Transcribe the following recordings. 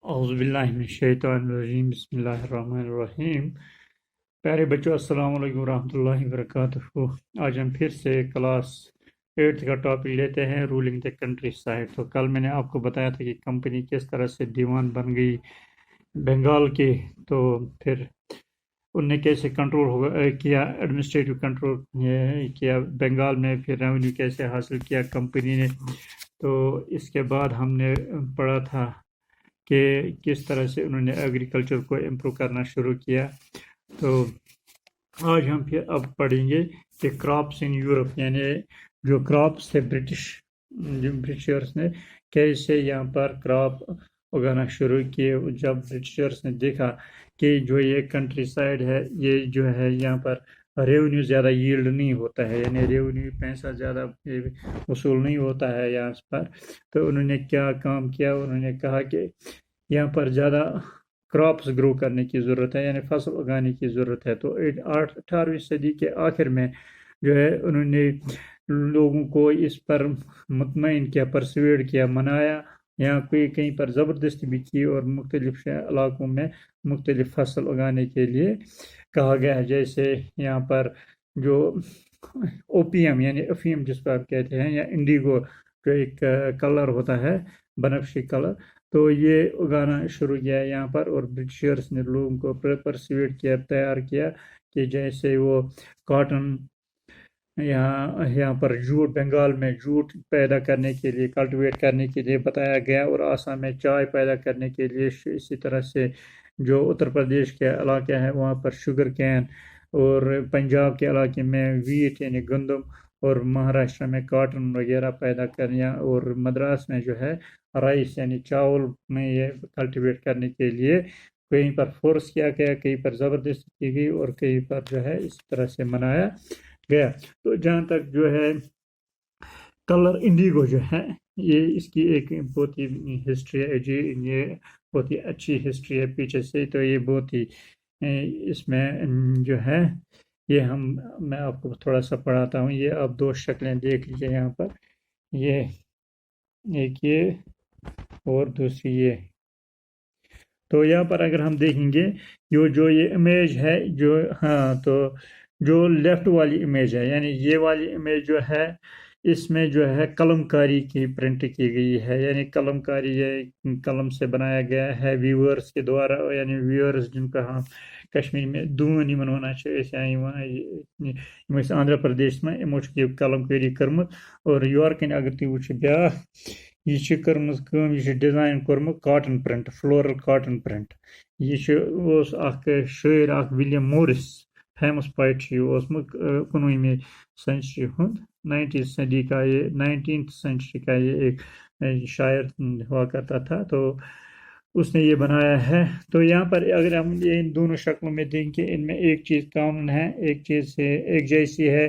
اعوذ باللہ من الشیطان الرجیم بسم اللہ الرحمن الرحیم۔ پیارے بچوں، السلام علیکم ورحمۃ اللہ وبرکاتہ۔ آج ہم پھر سے کلاس 8 کا ٹاپک لیتے ہیں، رولنگ دا کنٹری سائڈ۔ تو کل میں نے آپ کو بتایا تھا کہ کمپنی کس طرح سے دیوان بن گئی بنگال کی، تو پھر ان نے کیسے کنٹرول کیا، ایڈمنسٹریٹو کنٹرول کیا بنگال میں، پھر ریونیو کیسے حاصل کیا کمپنی نے۔ تو اس کے بعد ہم نے پڑھا تھا کہ کس طرح سے انہوں نے ایگریکلچر کو امپروو کرنا شروع کیا۔ تو آج ہم پھر اب پڑھیں گے کہ کراپس ان یورپ، یعنی جو کراپس تھے برٹشرس نے کیسے یہاں پر کراپ اگانا شروع کیے۔ جب برٹشرس نے دیکھا کہ جو یہ کنٹری سائڈ ہے، یہ جو ہے یہاں پر ریونیو زیادہ ییلڈ نہیں ہوتا ہے، یعنی ریونیو پیسہ زیادہ وصول نہیں ہوتا ہے یہاں پر، تو انہوں نے کیا کام کیا، انہوں نے کہا کہ یہاں پر زیادہ کراپس گرو کرنے کی ضرورت ہے، یعنی فصل اگانے کی ضرورت ہے۔ تو 18ویں صدی کے آخر میں جو ہے انہوں نے لوگوں کو اس پر مطمئن کیا، پرسویڈ کیا، منایا، یہاں کہیں پر زبردستی بھی کی، اور مختلف علاقوں میں مختلف فصل اگانے کے لیے کہا گیا ہے۔ جیسے یہاں پر جو اوپیم یعنی افیم جس کو آپ کہتے ہیں، یا انڈیگو جو ایک کلر ہوتا ہے، بنفشی کلر، تو یہ اگانا شروع کیا یہاں پر، اور برٹشرس نے لوگوں کو پرسویٹ کیا، تیار کیا کہ جیسے وہ کاٹن، یہاں پر جوٹ، بنگال میں جوٹ پیدا کرنے کے لیے، کلٹیویٹ کرنے کے لیے بتایا گیا، اور آسام میں چائے پیدا کرنے کے لیے، اسی طرح سے جو اتر پردیش کے علاقے ہیں وہاں پر شوگر کین، اور پنجاب کے علاقے میں ویٹ یعنی گندم، اور مہاراشٹر میں کاٹن وغیرہ پیدا کرنے، اور مدراس میں جو ہے رائس یعنی چاول میں یہ کلٹیویٹ کرنے کے لیے کہیں پر فورس کیا گیا، کہیں پر زبردستی کی گئی، اور کہیں پر جو ہے اس طرح سے منایا گیا۔ تو جہاں تک جو ہے کلر انڈیگو جو ہے، یہ اس کی ایک بہت ہی ہسٹری ہے جی، یہ بہت ہی اچھی ہسٹری ہے پیچھے سے۔ تو یہ بہت ہی اس میں جو ہے یہ میں آپ کو تھوڑا سا پڑھاتا ہوں۔ یہ آپ دو شکلیں دیکھ لیجیے یہاں پر، یہ ایک یہ اور دوسری یہ۔ تو یہاں پر اگر ہم دیکھیں گے جو یہ امیج ہے، تو جو لیفٹ والی امیج ہے، یعنی یہ والی امیج جو ہے، اس میں جو ہے قلم کاری کی پرنٹ کی گئی ہے، یعنی قلم کاری، یہ قلم سے بنایا گیا ہے ویورز کے دوارا، یعنی ویورز جن کا ہم کشمیر میں دون یمن ونان آندھرا پردیش میں یمو قلم کاری کرمت۔ اور یورکن اگر تھی وچھو بیاکھ، یہ کرمز کام، یہ ڈیزائن کورمت cotton print, floral cotton print. یہ اخ شاعر اخ ولیم مورس، فیمس پوئٹ اوسمت 19ویں سینچری ہند، 19th سینچری کا یہ ایک شاعر ہوا کرتا تھا، تو اس نے یہ بنایا ہے۔ تو یہاں پر اگر ہم ان دونوں شکلوں میں دیکھیں کہ ان میں ایک چیز کامن ہے، ایک چیز سے ایک جیسی ہے،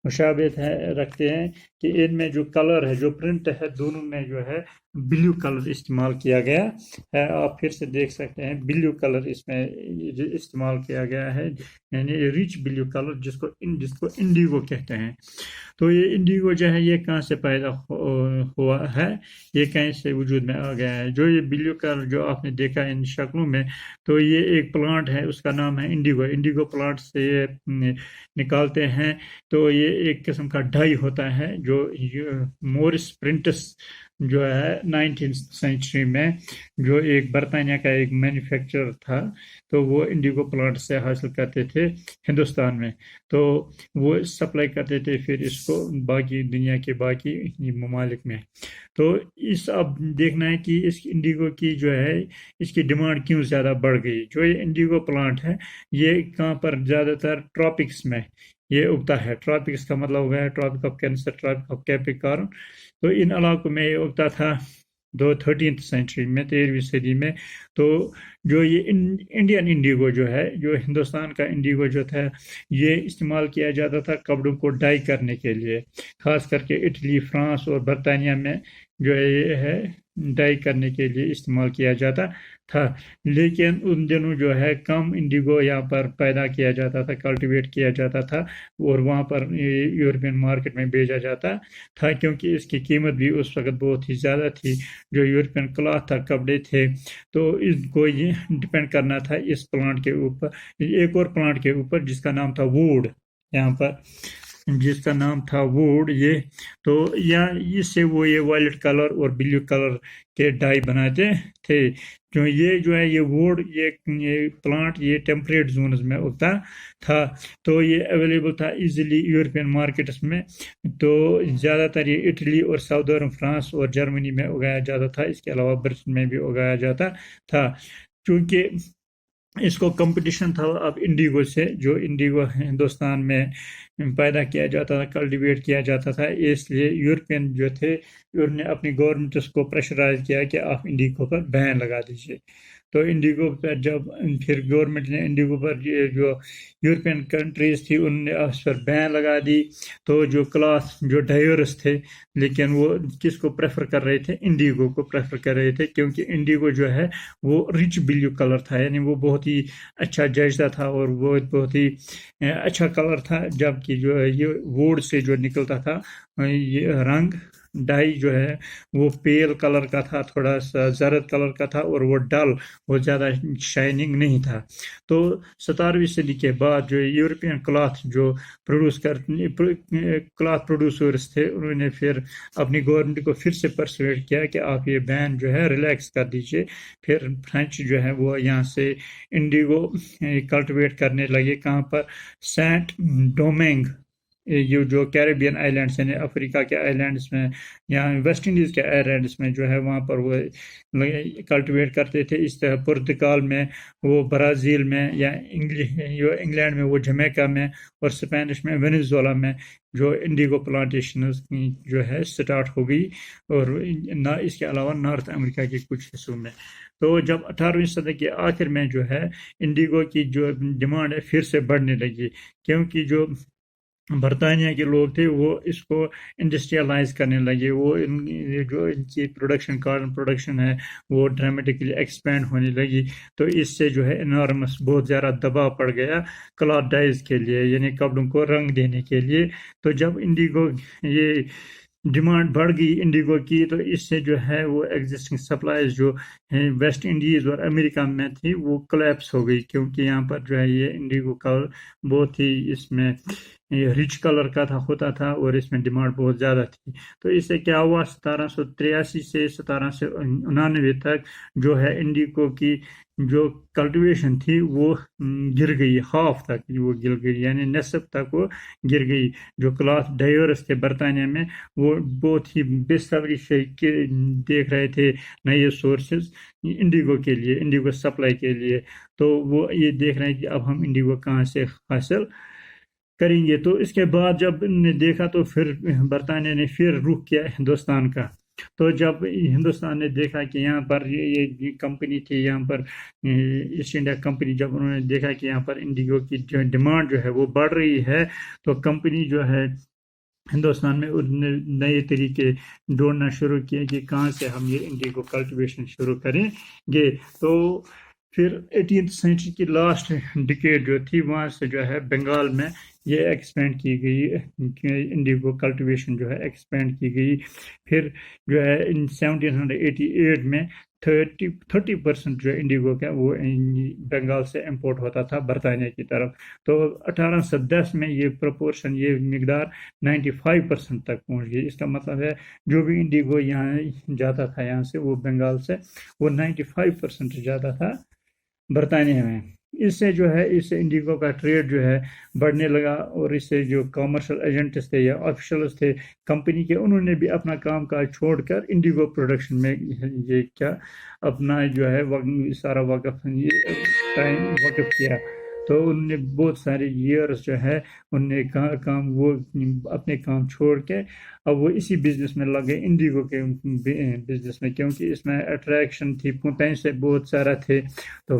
مشابہت ہے رکھتے ہیں، کہ ان میں جو کلر ہے، جو پرنٹ ہے، دونوں میں جو ہے بلیو کلر استعمال کیا گیا ہے۔ آپ پھر سے دیکھ سکتے ہیں، بلیو کلر اس میں استعمال کیا گیا ہے، یعنی ریچ بلیو کلر جس کو انڈیگو کہتے ہیں۔ تو یہ انڈیگو جو ہے یہ کہاں سے پیدا ہوا ہے، یہ کہیں سے وجود میں آ گیا ہے۔ جو یہ بلیو کلر جو آپ نے دیکھا ان شکلوں میں، تو یہ ایک پلانٹ ہے، اس کا نام ہے انڈیگو پلانٹ سے یہ نکالتے ہیں۔ تو یہ ایک قسم کا ڈائی ہوتا ہے، جو مورس پرنٹس جو ہے 19th سینچری میں جو ایک برطانیہ کا ایک مینوفیکچرر تھا، تو وہ انڈیگو پلانٹ سے حاصل کرتے تھے ہندوستان میں، تو وہ سپلائی کرتے تھے پھر اس کو باقی دنیا کے باقی ممالک میں۔ تو اب دیکھنا ہے کہ اس انڈیگو کی جو ہے اس کی ڈیمانڈ کیوں زیادہ بڑھ گئی۔ جو یہ انڈیگو پلانٹ ہے یہ کہاں پر زیادہ تر ٹراپکس میں یہ اگتا ہے۔ ٹراپکس کا مطلب ہو گیا tropic of cancer, tropic of Capricorn, تو ان علاقوں میں یہ اگتا تھا 13th سینچری میں، 13ویں صدی میں۔ تو جو یہ انڈین انڈیگو جو ہے، جو ہندوستان کا انڈیگو جو تھا، یہ استعمال کیا جاتا تھا کپڑوں کو ڈائی کرنے کے لیے، خاص کر کے اٹلی، فرانس اور برطانیہ میں جو یہ ہے ڈائی کرنے کے لیے استعمال کیا جاتا تھا، لیکن ان دنوں جو ہے کم انڈیگو یہاں پر پیدا کیا جاتا تھا، کلٹیویٹ کیا جاتا تھا اور وہاں پر یورپین مارکیٹ میں بھیجا جاتا تھا، کیونکہ اس کی قیمت بھی اس وقت بہت ہی زیادہ تھی۔ جو یورپین کلاتھ تھا، کپڑے تھے، تو اس کو یہ ڈپینڈ کرنا تھا اس پلانٹ کے اوپر، ایک اور پلانٹ کے اوپر جس کا نام تھا ووڈ، یہاں پر جس کا نام تھا ووڈ۔ یہ تو یا اس سے وہ یہ وائلٹ کلر اور بلیو کلر کے ڈائی بناتے تھے۔ جو ہے یہ ووڈ، یہ پلانٹ یہ ٹیمپریٹ زونز میں اگتا تھا، تو یہ اویلیبل تھا ایزیلی یورپین مارکیٹس میں۔ تو زیادہ تر یہ اٹلی اور ساؤدرن فرانس اور جرمنی میں اگایا جاتا تھا، اس کے علاوہ برطن میں بھی اگایا جاتا تھا، چونکہ اس کو کمپٹیشن تھا اب انڈیگو سے، جو انڈیگو ہندوستان میں پیدا کیا جاتا تھا، کلٹیویٹ کیا جاتا تھا، اس لیے یورپین جو تھے انہوں نے اپنی گورنمنٹس کو پریشرائز کیا کہ آپ انڈیگو پر بین لگا دیجیے۔ تو انڈیگو پر جب پھر گورنمنٹ نے انڈیگو پر جو یورپین کنٹریز تھی انہوں نے اس پر بین لگا دی، تو جو کلاس جو ڈائیورس تھے، لیکن وہ کس کو پریفر کر رہے تھے؟ انڈیگو کو پریفر کر رہے تھے، کیونکہ انڈیگو جو ہے وہ رچ بلیو کلر تھا، یعنی وہ بہت ہی اچھا جچتا تھا اور وہ بہت ہی اچھا کلر تھا، جبکہ جو ہے یہ ووڈ سے جو نکلتا تھا یہ رنگ ڈائی جو ہے وہ پیل کلر کا تھا، تھوڑا سا زرد کلر کا تھا، اور وہ ڈل، وہ زیادہ شائننگ نہیں تھا۔ تو 17ویں صدی کے بعد جو یورپین کلاتھ جو کلاتھ پروڈیوسرس تھے، انہوں نے پھر اپنی گورنمنٹ کو پھر سے پرسویٹ کیا کہ آپ یہ بین جو ہے ریلیکس کر دیجئے۔ پھر فرینچ جو ہے وہ یہاں سے انڈیگو کلٹیویٹ کرنے لگے، کہاں پر؟ سینٹ ڈومینگ، یہ جو کیریبین آئی لینڈس یعنی افریقہ کے آئی لینڈس میں یا ویسٹ انڈیز کے آئی لینڈس میں جو ہے وہاں پر وہ کلٹیویٹ کرتے تھے۔ اس طرح پرتگال میں، وہ برازیل میں، یا انگلینڈ میں وہ جمیکا میں، اور اسپینش میں وینیزولا میں جو انڈیگو پلانٹیشنز جو ہے سٹارٹ ہو گئی، اور اس کے علاوہ نارتھ امریکہ کے کچھ حصوں میں۔ تو جب 18ویں صدی کے آخر میں جو ہے انڈیگو کی جو ڈیمانڈ ہے پھر سے بڑھنے لگی، کیونکہ جو برطانیہ کے لوگ تھے وہ اس کو انڈسٹریلائز کرنے لگے، وہ جو ان کی پروڈکشن، کارن پروڈکشن ہے وہ ڈرامیٹکلی ایکسپینڈ ہونے لگی، تو اس سے جو ہے انارمس بہت زیادہ دباؤ پڑ گیا کلاتھ ڈائز کے لیے، یعنی کپڑوں کو رنگ دینے کے لیے۔ تو جب انڈیگو یہ ڈیمانڈ بڑھ گئی انڈیگو کی، تو اس سے جو ہے وہ ایگزسٹنگ سپلائز جو ویسٹ انڈیز اور امریکہ میں تھی وہ کلیپس ہو گئی، کیونکہ یہاں پر جو ہے یہ انڈیگو کا بہت ہی اس میں رچ کلر کا ہوتا تھا، اور اس میں ڈیمانڈ بہت زیادہ تھی۔ تو اس سے کیا ہوا؟ 1783 سے 1799 تک جو ہے انڈیگو کی جو کلٹیویشن تھی وہ گر گئی، ہاف تک وہ گر گئی، یعنی نصف تک وہ گر گئی۔ جو کلاتھ ڈائیورس تھے برطانیہ میں وہ بہت ہی بے صبری سے دیکھ رہے تھے نئے سورسز انڈیگو کے لیے، انڈیگو سپلائی کے لیے، تو وہ یہ دیکھ رہے ہیں کہ اب ہم انڈیگو کہاں سے حاصل کریں گے۔ تو اس کے بعد جب انہوں نے دیکھا تو پھر برطانیہ نے پھر رخ کیا ہندوستان کا۔ تو جب ہندوستان نے دیکھا کہ یہاں پر یہ کمپنی تھی، یہاں پر ایسٹ انڈیا کمپنی، جب انہوں نے دیکھا کہ یہاں پر انڈیگو کی جو ڈیمانڈ جو ہے وہ بڑھ رہی ہے، تو کمپنی جو ہے ہندوستان میں انہوں نے نئے طریقے ڈھونڈنا شروع کیے کہ کہاں سے ہم یہ انڈیگو کلٹیویشن شروع کریں گے۔ تو پھر 18th سینچری کی لاسٹ ڈیکیڈ جو تھی وہاں سے جو ہے بنگال میں یہ ایکسپینڈ کی گئی، انڈیگو کلٹیویشن جو ہے ایکسپینڈ کی گئی۔ پھر جو ہے 1788 میں 30% جو انڈیگو کا وہ بنگال سے امپورٹ ہوتا تھا برطانیہ کی طرف۔ تو 1810 میں یہ پروپورشن، یہ مقدار 95% تک پہنچ گئی۔ اس کا مطلب ہے جو بھی انڈیگو یہاں جاتا تھا یہاں سے، وہ بنگال سے، وہ 95% جاتا تھا برطانیہ میں۔ اس سے جو ہے اس انڈیگو کا ٹریڈ جو ہے بڑھنے لگا، اور اس سے جو کامرشل ایجنٹس تھے یا آفیشلز تھے کمپنی کے، انہوں نے بھی اپنا کام کاج چھوڑ کر انڈیگو پروڈکشن میں یہ کیا اپنا جو ہے سارا وقف کیا۔ تو انہوں نے بہت سارے ایئرز جو ہے انہوں نے وہ اپنے کام چھوڑ کے اب وہ اسی بزنس میں لگے، انڈیگو کے بزنس میں، کیونکہ اس میں اٹریکشن تھی، پیسے بہت سارا تھے، تو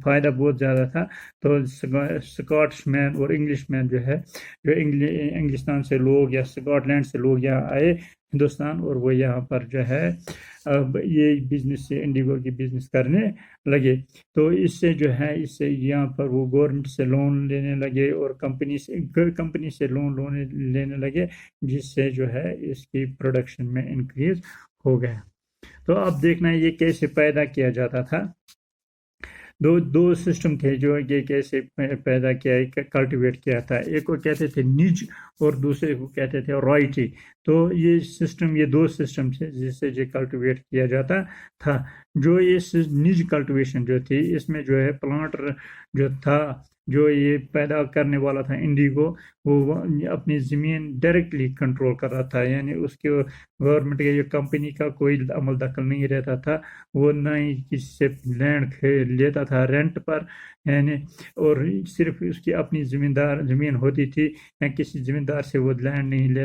فائدہ بہت زیادہ تھا۔ تو سکاٹش مین اور انگلش مین جو ہے، جو انگلستان سے لوگ یا سکاٹ لینڈ سے لوگ یہاں آئے، ہندوستان، اور وہ یہاں پر جو ہے اب یہ بزنس سے انڈیگو کی بزنس کرنے لگے۔ تو اس سے جو ہے اس سے یہاں پر وہ گورنمنٹ سے لون لینے لگے اور کمپنی سے لون لینے لگے، جس سے جو ہے اس کی پروڈکشن میں انکریز ہو گیا۔ تو اب دیکھنا یہ کیسے پیدا کیا جاتا تھا۔ دو سسٹم تھے جو یہ کیسے پیدا کیا کلٹیویٹ کیا تھا۔ ایک کو کہتے تھے نج اور دوسرے کو کہتے تھے رائٹی۔ تو یہ دو سسٹم تھے جس سے یہ کلٹیویٹ کیا جاتا تھا۔ جو یہ نج کلٹیویشن جو تھی، اس میں جو ہے پلانٹر جو تھا، جو یہ پیدا کرنے والا تھا انڈیگو، وہ اپنی زمین ڈائریکٹلی کنٹرول کر رہا تھا، یعنی اس کے گورنمنٹ کے یا کمپنی کا کوئی عمل دخل نہیں رہتا تھا۔ وہ نہ ہی کسی سے لینڈ لیتا تھا رینٹ پر، یعنی اور صرف اس کی اپنی زمین ہوتی تھی، یا کسی زمیندار سے وہ لینڈ نہیں لیتا